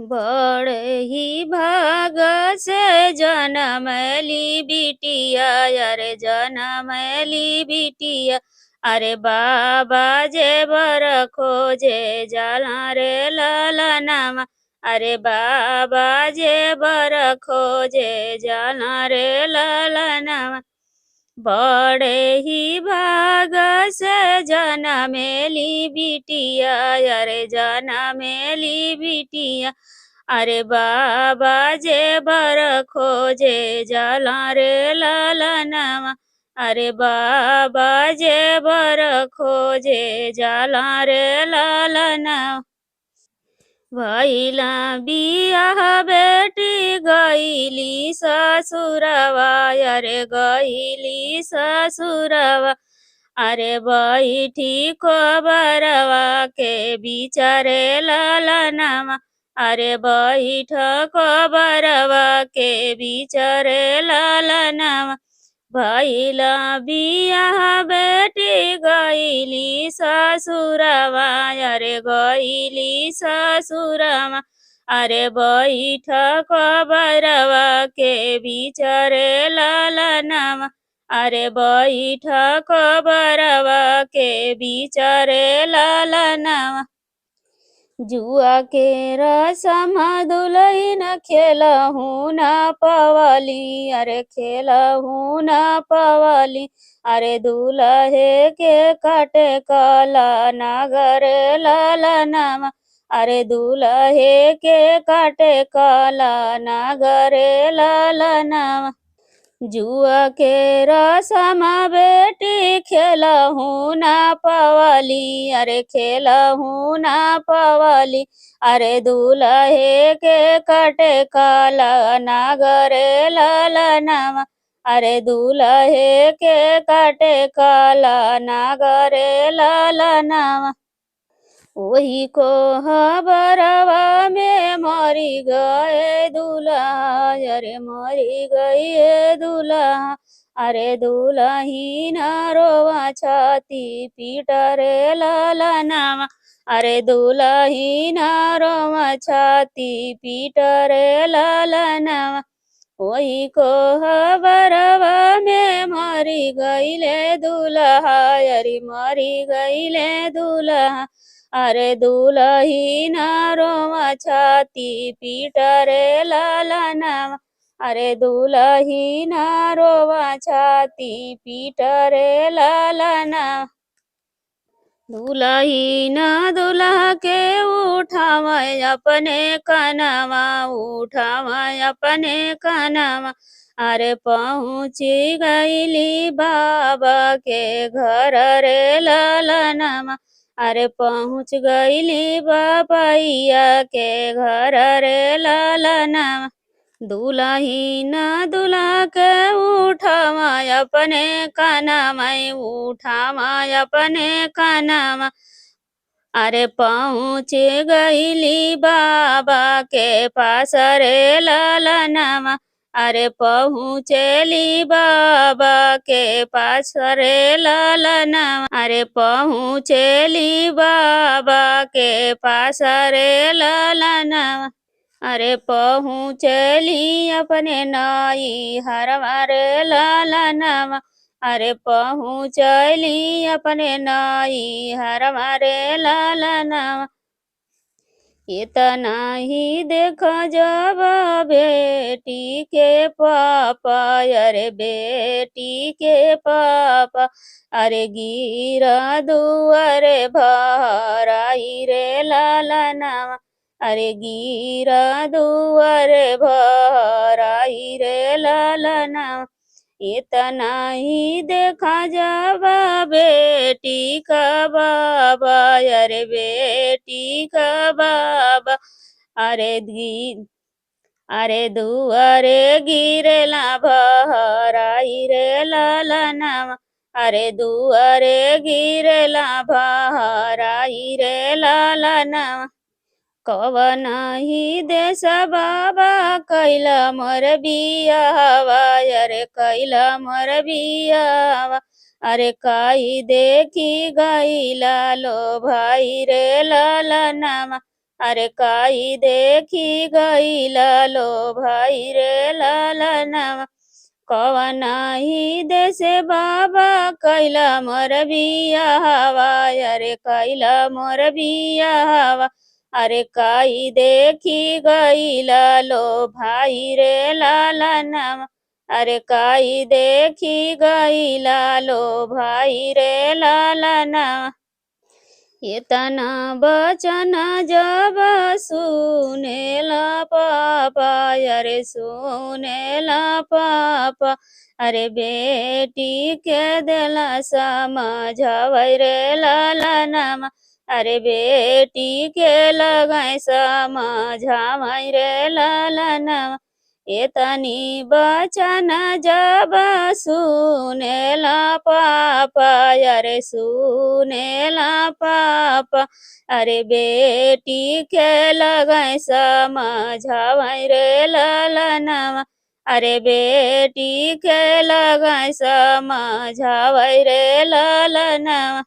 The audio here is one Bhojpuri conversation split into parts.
बड़े ही भाग से जनमैली बिटिया, अरे जनमैली बिटिया। अरे बाबा जे बर खोजे जाला रे ललनामा। अरे बाबा जे बर खोजे जाला रे ललनामा। बड़े ही भाग से जनमेली बिटिया, अरे जनमेली बिटिया। अरे बाबा जे बर खोजे जाला रे ललनामा। अरे बाबा जे बर खोजे जाला रे ललनामा। भैला बियाह बेटी गईली ससुरवा, अरे गईली ससुरवा। अरे बैठी खबरवा के बिचारे ललनामा। अरे बैठ खबरवा के बिचारे ललनामा। भैला बियाह बेटी गईली ससुरवा, अरे गईली ससुरवा। अरे बैठ खबरवा के बिचारे ललनामा। अरे बैठ खबरवा के बिचारे ललनामा। जुआ के रसम दुलहिन खेलहू ना पवली, अरे खेलहू ना पवली। अरे दुलहे के काटे काला नागर ललनामा। अरे दुलहे के काटे काला नागर ललनामा। जुआ के रसमा बेटी खेलहू ना पवली, अरे खेलहू ना पवली। अरे दुलहे के कटे काला नागर ललनामा। अरे दुलहे के कटे काला नागर ललनामा। वही को हबरवा में मरी गए दूल्हा, अरे मरी गए दूल्हा। अरे दुल्हीन रोवा छाती पीट रे ललनामा। अरे दुल्हीन रोवा छाती पीट रे ललनामा। वही को हबरवा में मरी गईले दूल्हा, अरे मरी गईले दूल्हा। अरे दुलहीन रोवा छाती पीट रे ललनामा। अरे दुलहीन रोवा छाती पीट रे ललनामा। दुलहीन दुल्हा के उठावय अपने कनवा, उठावय अपने कनवा। अरे पहुँची गईली बाबा के घर रे ललनामा। अरे पहुँच गईली बाबैया के घर रे ललनामा। दुलहीन दुल्हा के उठावा अपने कनमा, उठावा अपने कनमा। अरे पहुँच गईली बाबा के पास रे ललनामा। अरे पहुँचली बाबा के पास रे ललनामा। अरे पहुँचली बाबा के पास रे ललनामा। अरे पहुँचली अपने नाई हरवा रे ललनामा। अरे पहुँचली अपने नाई हरवा रे ललनामा। इतना ही देखो जब बेटी के पापा, अरे बेटी के पापा। अरे गिरा दुआरे भराई रे ललनामा। अरे गिरा दुआरे भराई रे ललनामा। इतना ही देखा जब बेटी का बाबा, अरे बेटी का बाबा। अरे अरे दुआरे गिरेला भराई रे ललनामा। अरे दुआरे गिरेला भराई रे ललनामा। कवन ही देश बाबा कैला मोर बियावा, अरे कैला मोर बियावा। अरे काई देखी गईला लो भाई रे ललनामा। अरे काई देखी गईला लो भाई रे लालनवा कवनाही देशे बाबा कैला मोर बियाहवा अरे कैला मोर बियाहवा अरे काई देखी गईला लो भाई रे लालनवा अरे काई देखी गईला लो भाई रे लालनवा येताना बचन जब सुनेला पापा अरे सुनेला पापा अरे बेटी के दिला समझावै रे लालनमा अरे बेटी के लगाई समझावै रे लालनमा एतनी बचन जब सुनेला पापा अरे सुनेला पापा अरे बेटी के लगाई समझावै रे लालनवा अरे बेटी के लगाई समझावै रे लालनवा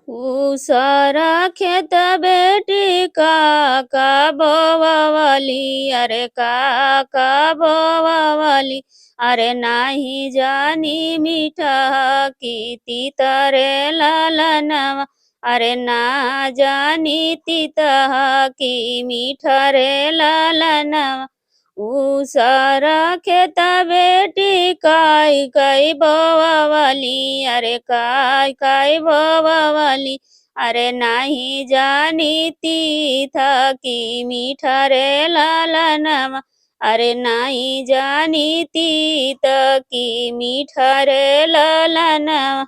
सारा खेत बेटी काका बोवाली अरे काका बोवाली अरे नाही जानी मीठा किती तरे लालनवा अरे ना जानी तितः की मीठा रे लालनवा सारा खेता बेटी काय काय बोवाली अरे काय काय बोवाली अरे नाही जानी ती था की मीठा रे लालनवा अरे नाही जानी ती की मीठा रे लालनवा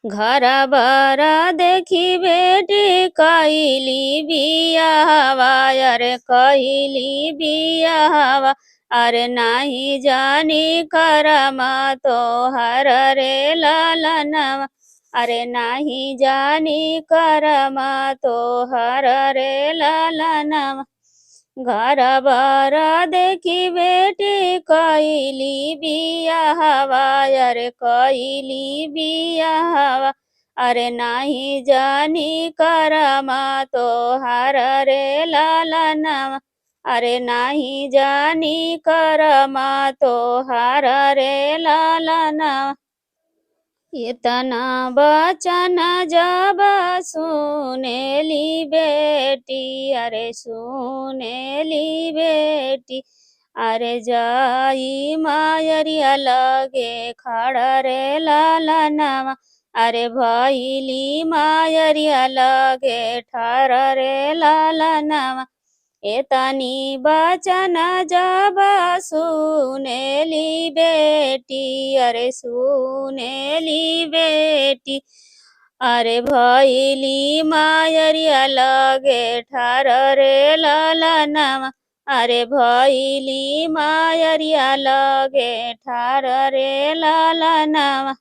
घरा बारा देखी बेटी कैली बियाहवा अरे कैली बियाहवा अरे नाही जानी करमा तो हर रे लालनवा अरे नाही जानी करमा तो हर रे लालनवा घर बारा देखी बेटी कैली बियाहवा अरे कैली बियाहवा अरे नाही जानी करमा तो हर रे लालनवा अरे नाही जानी करमा तो हर रे लालनवा इतना बचन जब सुनेली बेटी अरे सुनेली बेटी अरे जाई मायरिया लगे खड़ा रे लालनवा अरे भैली मायरिया लगे ठाड़ रे लालनवा एतनी बचन जब सुनेली बेटी अरे सुनेली बेटी अरे भैली मायरिया लगे ठाड़ रे लालनवा अरे भैली मायरिया लगे ठाड़ रे लालनवा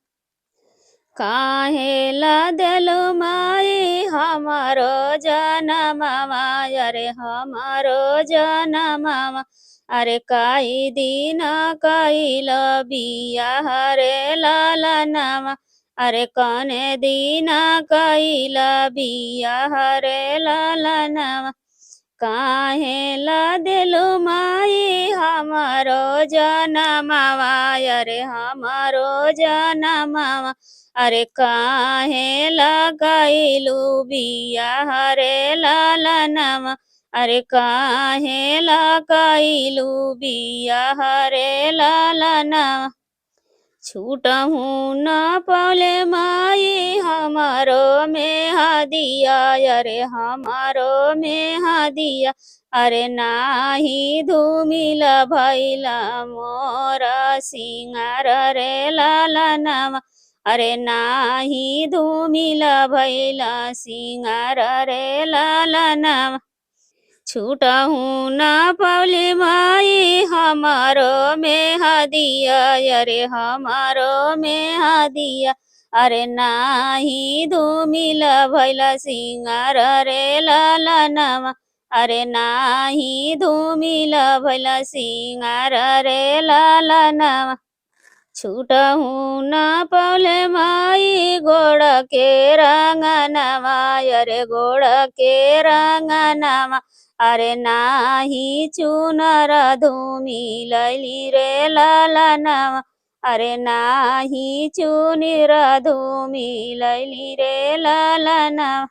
काहेला देलु माई हमारो जनमवा अरे हमारो जनमवा अरे काई दिन कैल बियाह रे लालनवा अरे कने दिन कैल बियाह रे लालनवा काहेला देलु माई हमारो जनमवा अरे हमारो जनमवा अरे काहे लगाइलू बियाह रे लालनवा अरे काहे लगाइलू बियाह रे लालनवा छूटहू न पौले माई हमारो में हदिया अरे हमारो में हदिया अरे नाही धूमिल भैला मोरा सिंगार रे लालनवा अरे नाही धूमिल भैला सिंगार रे लालनवा छूटहू न पौली माई हमारो में हदिया अरे हमारो में हदिया अरे नाही धूमिल भैला सिंगार रे लालनवा अरे नाही धूमिल भैला सिंगार रे लालनवा छूटहु न पौले माई गोड़ के रंगनवा अरे गोड़ के रंगनवा अरे नाही चुनर धूमि लैली रे ललनवा अरे नाही चुनिर धूमि लैली रे ललनवा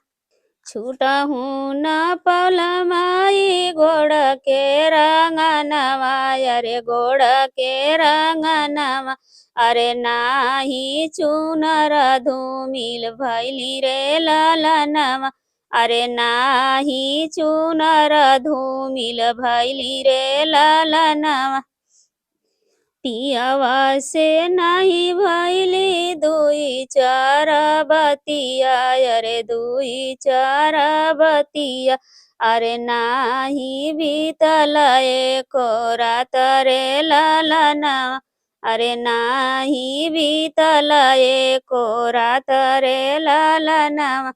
छूटहु न पौल माई गोड़ के रंगनवा अरे गोड़ के रंगनवा अरे नाही चुनर धूमिल भैली रे ललनवा अरे नाही चुनर धूमिल भैली रे ललनवा पियावा से नाही भैली दुई चार बतिया अरे दुई चार बतिया अरे नाही बीतल एको रात रे ललनवा अरे नाही बीतल एको रात रे ललनवा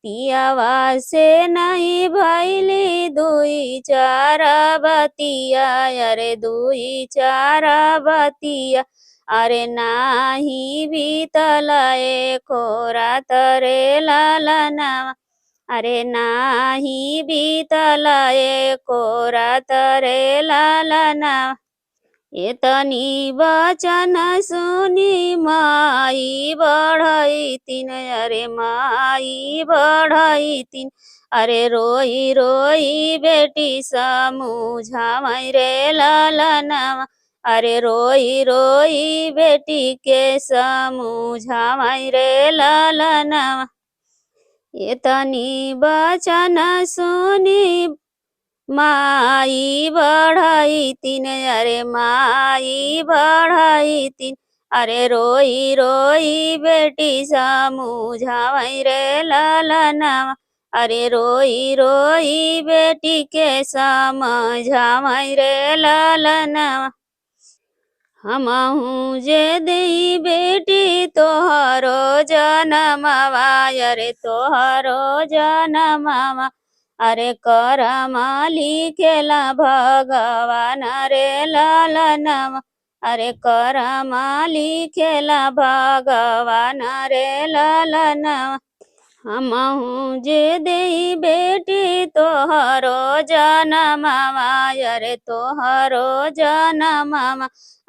पियावा से नहीं भैली दुई चार बतिया अरे दुई चार बतिया अरे नाही बीतल एको रात रे ललनवा अरे नाही बीतल एको रात रे ललनवा एतनी वचन सुनी माई बढ़ैतिन अरे माई बढ़ैतिन अरे रोई रोई बेटी समझावै रे ललनवा अरे रोई रोई बेटी के समझावै रे ललनवा एतनी वचन सुनी माई बढ़ैतिन अरे माई बढ़ैतिन अरे रोई रोई बेटी समझावै रे ललनवा अरे रोई रोई बेटी के समझावै रे ललनवा हमहू जे देई बेटी तोहरो जनमवा अरे तोहरो जनमवा अरे करम लिखेला भगवान रे ललनवा अरे करम लिखेला भगवान रे ललनवा हमहू जे देई बेटी तोहरो जनमवा अरे तोहरो जनमवा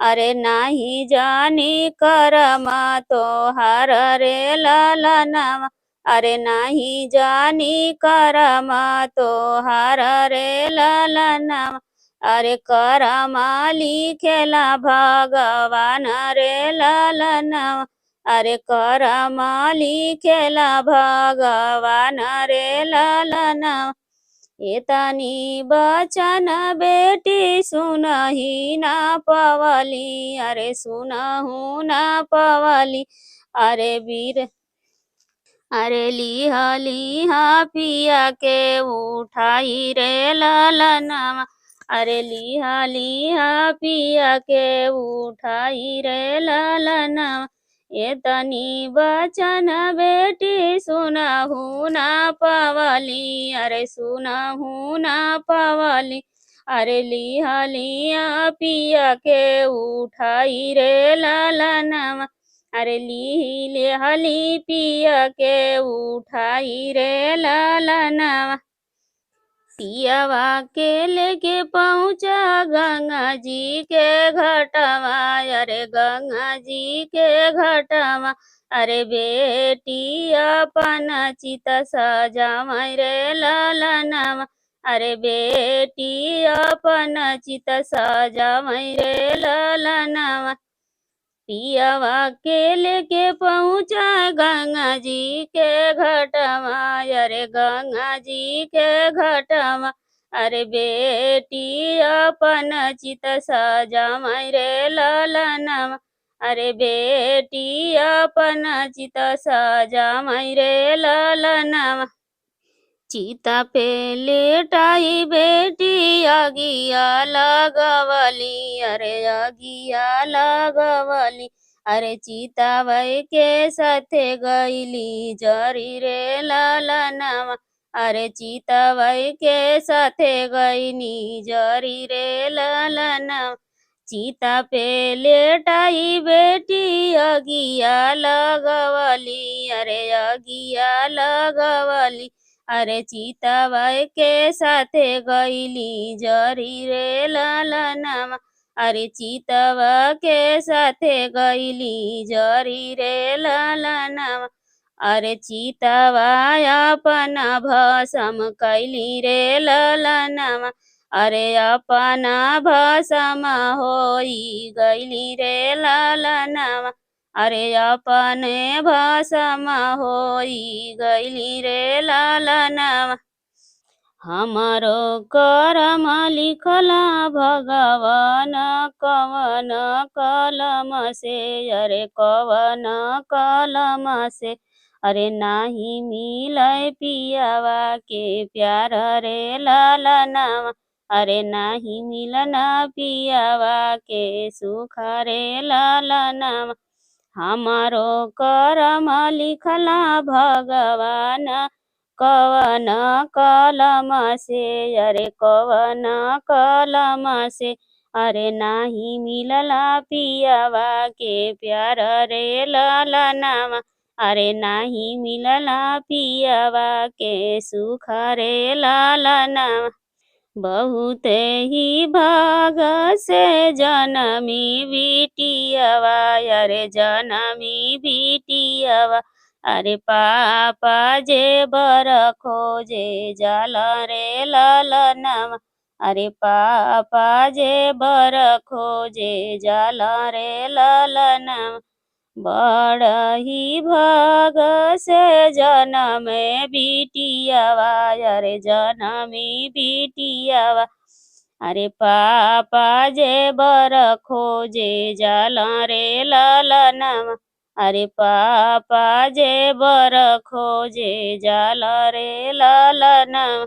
अरे नाही जानी करम तोहर रे ललनवा अरे नाही जानी करम तोहर रे ललनवा अरे करम लिखेला भगवान रे ललनवा अरे करम लिखेला भगवान रे ललनवा एतनी बचन बेटी सुनही ना पवली अरे सुनहु ना पवली अरे वीर अरे लिहा लिहा पिया के उठाई रे ललनवा अरे लिहा लिहा पिया के उठाई रे ललनवा एतनी बचन बेटी सुनहु ना पवली अरे सुनहु ना पवली अरे लिहा लिहा पिया के उठाई रे ललनवा अरे ली हली पिया के उठाई रे ललनवा पियावा के लेके पहुँचा गंगा जी के घटवा अरे गंगा जी के घटवा अरे बेटी अपन चित सजावै रे ललनवा अरे बेटी अपन चित सजावै रे ललनवा पियावा के लेके पहुँचा गंगा जी के घटवा अरे गंगा जी के घटवा अरे बेटी अपन चित सजावै रे ललनवा अरे बेटी अपन चित सजावै रे ललनवा चिता पे लेटाई बेटी अगिया लगवली अरे अगिया लगवली अरे चितावै के साथे गईली जरी रे ललनवा अरे चितावै के साथे गईनी जरी रे ललनवा चिता पे लेटाई बेटी अगिया लगवली, अरे अगिया लगवली। अरे चितवा के साथे गईली जरी रे ललनामा, अरे चितवा के साथे गईली जरी रे ललनामा। अरे चितवा अपना भसम कैली रे ललनामा, अरे अपना भसम होई गईली रे ललनामा, अरे अपने भसम होई गईली रे ललनामा। हमारो करम लिखला भगवान कवन कलम से, अरे कवन कलम से। अरे नाही मिलै पियावा के प्यार रे ललनावा, अरे नाही मिलना पियावा के सुख रे ललनावा। हमारो करम लिखला भगवान कवन कलम से, अरे कवन कलम से। अरे नाही मिलला पियावा के प्यार रे ललनावा, अरे नाही मिलला पियावा के सुख रे ललनावा। बहुते ही भाग से जनमी बिटियावा, अरे जनमी बिटियावा। अरे पापा जे बर खोजे जाल रे ललनावा, अरे पापा जे बर खोजे जाल रे ललनावा। बड़ही भाग से जनमे बिटियावा, अरे जनमी बिटियावा। अरे पापा जे बर खोजे जाल रे ललनावा, अरे पापा जे बर खोजे जाल रे ललनावा।